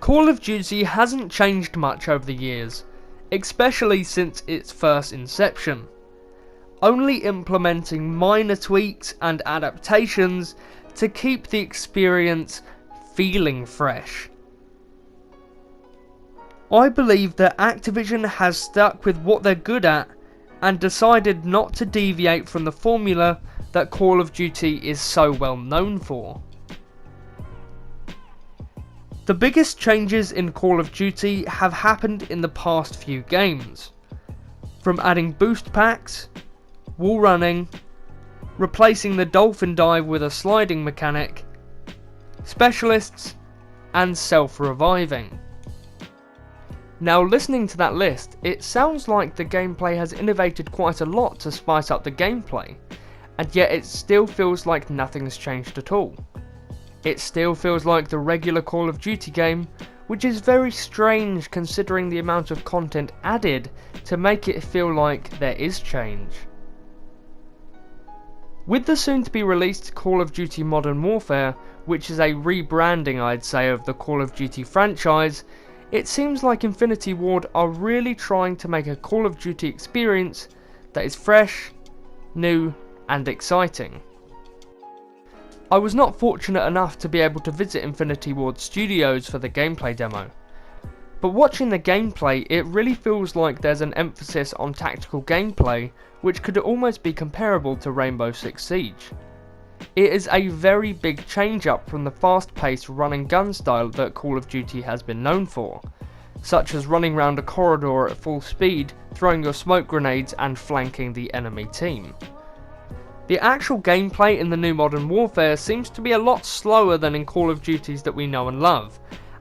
Call of Duty hasn't changed much over the years, especially since its first inception, only implementing minor tweaks and adaptations to keep the experience feeling fresh. I believe that Activision has stuck with what they're good at and decided not to deviate from the formula that Call of Duty is so well known for. The biggest changes in Call of Duty have happened in the past few games, from adding boost packs, wall running, replacing the dolphin dive with a sliding mechanic, specialists, and self-reviving. Now, listening to that list, it sounds like the gameplay has innovated quite a lot to spice up the gameplay, and yet it still feels like nothing's changed at all. It still feels like the regular Call of Duty game, which is very strange considering the amount of content added to make it feel like there is change. With the soon to be released Call of Duty Modern Warfare, which is a rebranding, I'd say, of the Call of Duty franchise, it seems like Infinity Ward are really trying to make a Call of Duty experience that is fresh, new, and exciting. I was not fortunate enough to be able to visit Infinity Ward Studios for the gameplay demo, but watching the gameplay, it really feels like there's an emphasis on tactical gameplay which could almost be comparable to Rainbow Six Siege. It is a very big change up from the fast-paced run and gun style that Call of Duty has been known for, such as running around a corridor at full speed, throwing your smoke grenades and flanking the enemy team. The actual gameplay in the new Modern Warfare seems to be a lot slower than in Call of Duties that we know and love,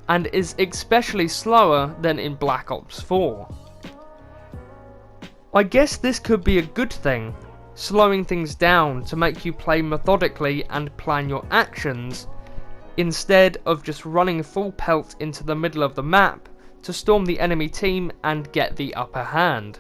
and is especially slower than in Black Ops 4. I guess this could be a good thing, slowing things down to make you play methodically and plan your actions, instead of just running full pelt into the middle of the map to storm the enemy team and get the upper hand.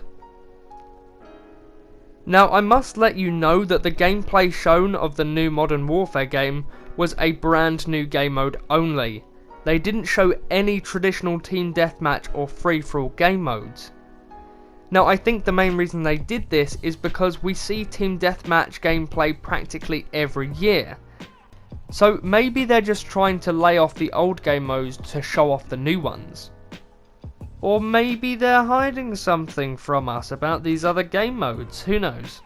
Now, I must let you know that the gameplay shown of the new Modern Warfare game was a brand new game mode only. They didn't show any traditional team deathmatch or free-for-all game modes. Now, I think the main reason they did this is because we see team deathmatch gameplay practically every year. So maybe they're just trying to lay off the old game modes to show off the new ones. Or maybe they're hiding something from us about these other game modes, who knows.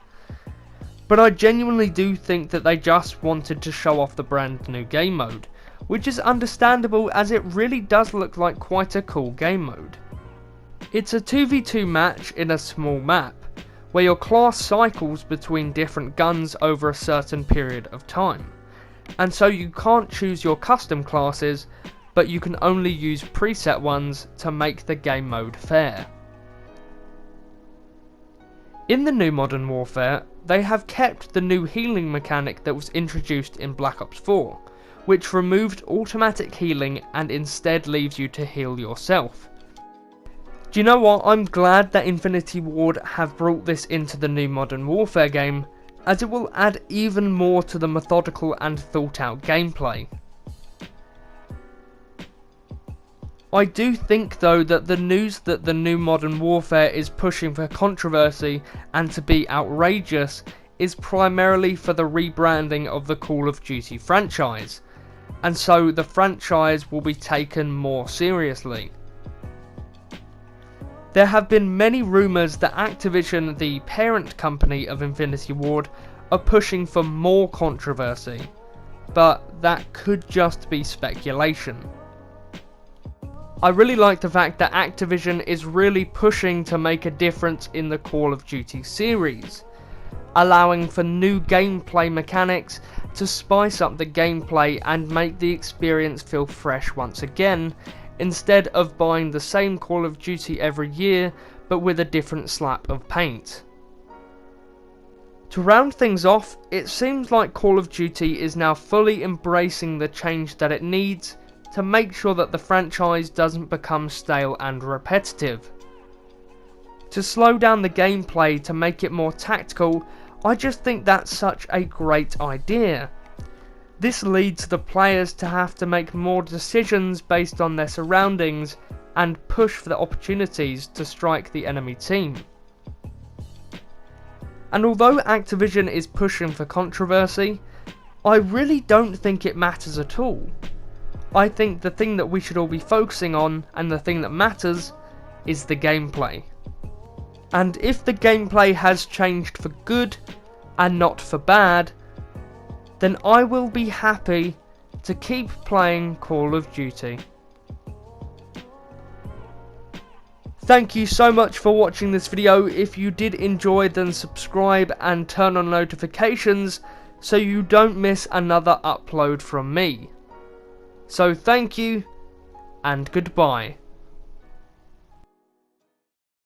But I genuinely do think that they just wanted to show off the brand new game mode, which is understandable as it really does look like quite a cool game mode. It's a 2v2 match in a small map, where your class cycles between different guns over a certain period of time, and so you can't choose your custom classes, but you can only use preset ones to make the game mode fair. In the new Modern Warfare, they have kept the new healing mechanic that was introduced in Black Ops 4, which removed automatic healing and instead leaves you to heal yourself. Do you know what, I'm glad that Infinity Ward have brought this into the new Modern Warfare game, as it will add even more to the methodical and thought out gameplay. I do think though that the news that the new Modern Warfare is pushing for controversy and to be outrageous is primarily for the rebranding of the Call of Duty franchise, and so the franchise will be taken more seriously. There have been many rumours that Activision, the parent company of Infinity Ward, are pushing for more controversy, but that could just be speculation. I really like the fact that Activision is really pushing to make a difference in the Call of Duty series, allowing for new gameplay mechanics to spice up the gameplay and make the experience feel fresh once again, instead of buying the same Call of Duty every year but with a different slap of paint. To round things off, it seems like Call of Duty is now fully embracing the change that it needs to make sure that the franchise doesn't become stale and repetitive. To slow down the gameplay to make it more tactical, I just think that's such a great idea. This leads the players to have to make more decisions based on their surroundings and push for the opportunities to strike the enemy team. And although Activision is pushing for controversy, I really don't think it matters at all. I think the thing that we should all be focusing on, and the thing that matters, is the gameplay. And if the gameplay has changed for good and not for bad, then I will be happy to keep playing Call of Duty. Thank you so much for watching this video. If you did enjoy, then subscribe and turn on notifications so you don't miss another upload from me. So thank you and goodbye.